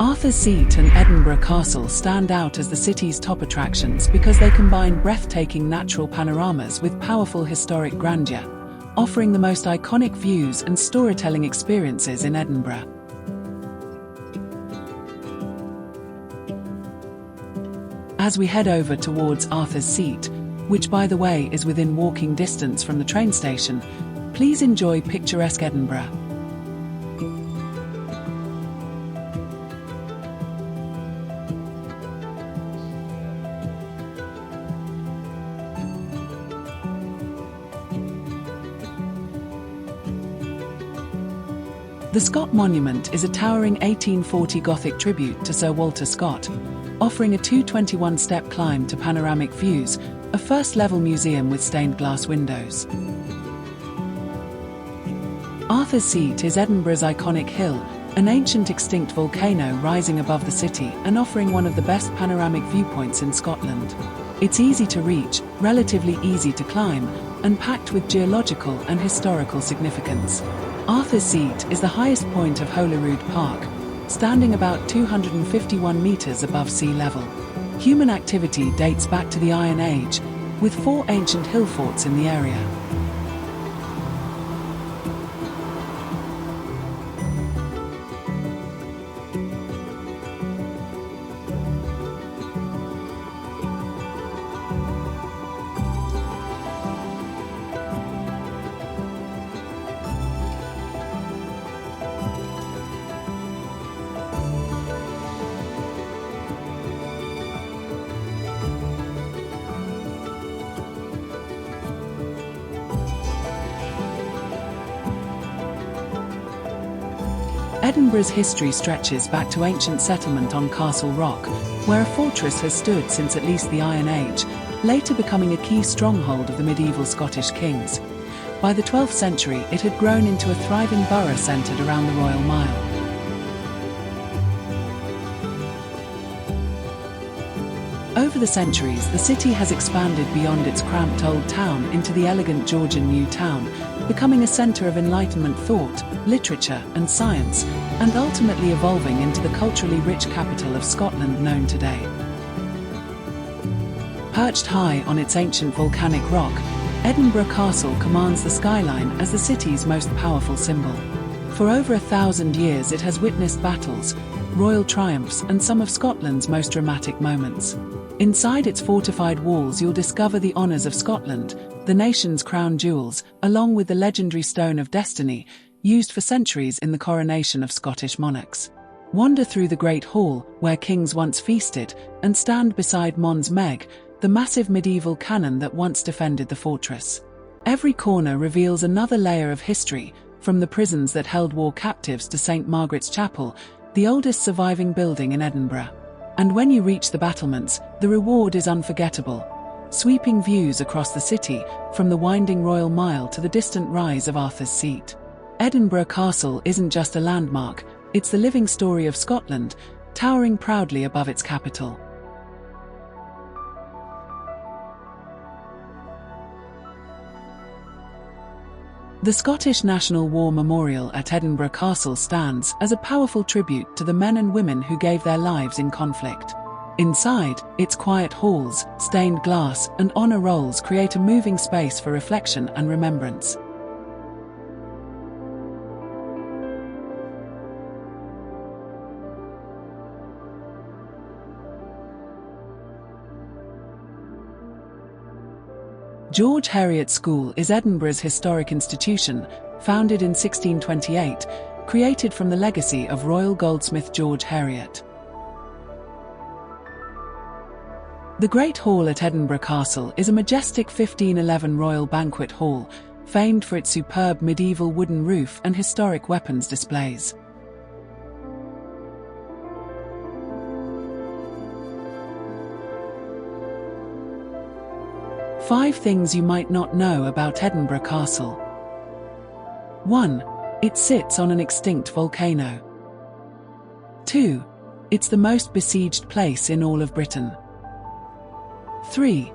Arthur's Seat and Edinburgh Castle stand out as the city's top attractions because they combine breathtaking natural panoramas with powerful historic grandeur, offering the most iconic views and storytelling experiences in Edinburgh. As we head over towards Arthur's Seat, which by the way is within walking distance from the train station, please enjoy picturesque Edinburgh. The Scott Monument is a towering 1840 Gothic tribute to Sir Walter Scott, offering a 221-step climb to panoramic views, a first-level museum with stained glass windows. Arthur's Seat is Edinburgh's iconic hill, an ancient extinct volcano rising above the city and offering one of the best panoramic viewpoints in Scotland. It's easy to reach, relatively easy to climb, and packed with geological and historical significance. Arthur's Seat is the highest point of Holyrood Park, standing about 251 meters above sea level. Human activity dates back to the Iron Age, with 4 ancient hill forts in the area. Edinburgh's history stretches back to ancient settlement on Castle Rock, where a fortress has stood since at least the Iron Age, later becoming a key stronghold of the medieval Scottish kings. By the 12th century, it had grown into a thriving borough centred around the Royal Mile. Over the centuries, the city has expanded beyond its cramped old town into the elegant Georgian new town, becoming a centre of Enlightenment thought, literature and science, and ultimately evolving into the culturally rich capital of Scotland known today. Perched high on its ancient volcanic rock, Edinburgh Castle commands the skyline as the city's most powerful symbol. For over 1,000 years it has witnessed battles, royal triumphs and some of Scotland's most dramatic moments. Inside its fortified walls you'll discover the honours of Scotland, the nation's crown jewels, along with the legendary Stone of Destiny, used for centuries in the coronation of Scottish monarchs. Wander through the Great Hall, where kings once feasted, and stand beside Mons Meg, the massive medieval cannon that once defended the fortress. Every corner reveals another layer of history, from the prisons that held war captives to St. Margaret's Chapel, the oldest surviving building in Edinburgh. And when you reach the battlements, the reward is unforgettable. Sweeping views across the city, from the winding Royal Mile to the distant rise of Arthur's Seat. Edinburgh Castle isn't just a landmark, it's the living story of Scotland, towering proudly above its capital. The Scottish National War Memorial at Edinburgh Castle stands as a powerful tribute to the men and women who gave their lives in conflict. Inside, its quiet halls, stained glass, and honour rolls create a moving space for reflection and remembrance. George Heriot School is Edinburgh's historic institution, founded in 1628, created from the legacy of royal goldsmith George Heriot. The Great Hall at Edinburgh Castle is a majestic 1511 royal banquet hall, famed for its superb medieval wooden roof and historic weapons displays. Five things you might not know about Edinburgh Castle. 1. It sits on an extinct volcano. 2. It's the most besieged place in all of Britain. 3.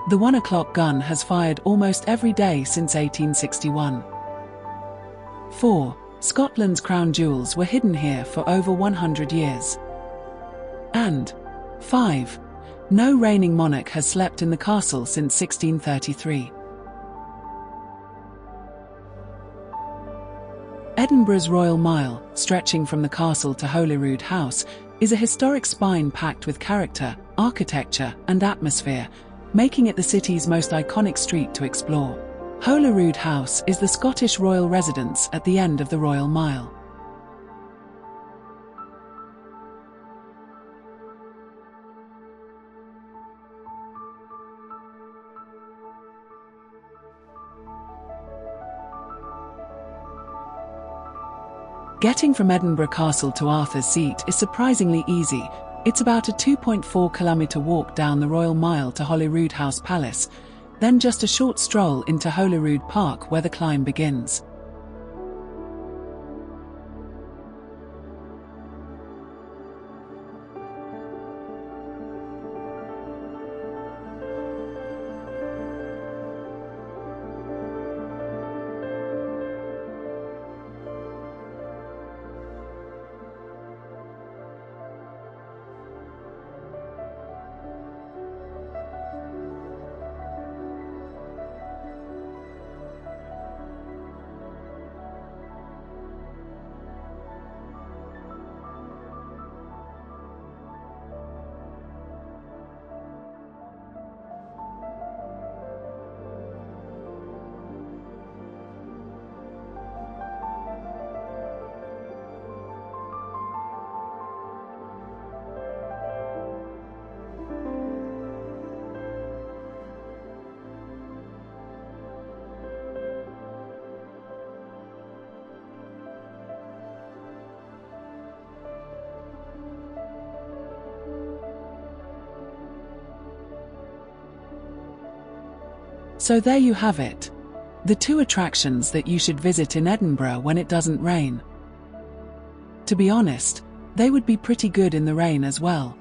The 1 o'clock gun has fired almost every day since 1861. 4. Scotland's crown jewels were hidden here for over 100 years. And 5. No reigning monarch has slept in the castle since 1633. Edinburgh's Royal Mile, stretching from the castle to Holyroodhouse, is a historic spine packed with character, architecture, and atmosphere, making it the city's most iconic street to explore. Holyroodhouse is the Scottish royal residence at the end of the Royal Mile. Getting from Edinburgh Castle to Arthur's Seat is surprisingly easy. It's about a 2.4-kilometre walk down the Royal Mile to Holyroodhouse Palace, then just a short stroll into Holyrood Park where the climb begins. So there you have it. The 2 attractions that you should visit in Edinburgh when it doesn't rain. To be honest, they would be pretty good in the rain as well.